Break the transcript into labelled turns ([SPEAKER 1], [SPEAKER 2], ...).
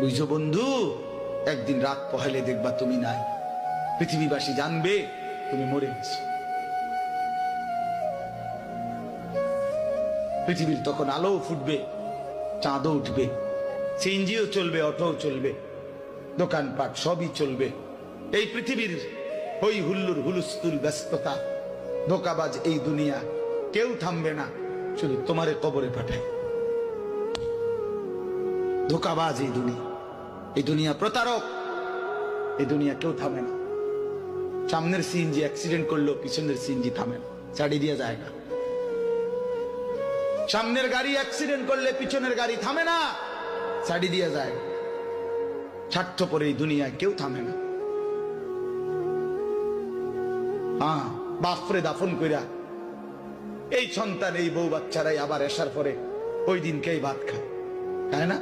[SPEAKER 1] বুঝছো বন্ধু, একদিন রাত পহেলে দেখবা তুমি নাই, পৃথিবীবাসী জানবে তুমি মরে গেছো। পৃথিবীর তখন আলো ফুটবে, চাঁদও উঠবে, সিএনজিও চলবে, অটোও চলবে, দোকানপাট সবই চলবে। এই পৃথিবীর হই হুল্লুর হুলুস্থুল ব্যস্ততা, ধোকাবাজ এই দুনিয়া, কেউ থামবে না, শুধু তোমারে কবরে পাঠায়। ধোকাবাজ এই দুনিয়া, এই দুনিয়া প্রতারক, এই দুনিয়া কেউ থামে না। সামনের সিএনজি অ্যাক্সিডেন্ট করলো, পিছনের সিএনজি থামে না, ছাড়ি দিয়ে যায় না। সামনের গাড়ি অ্যাক্সিডেন্ট করলে পিছনের গাড়ি থামে না, ছাড়ি দিয়ে যায়। স্বার্থপর এই দুনিয়ায় কেউ থামে না। হ্যাঁ, বাপরে দাফন কইরা এই সন্তান, এই বউ বাচ্চারাই আবার এসার পরে ওই দিনকেই ভাত খায়, তাই না?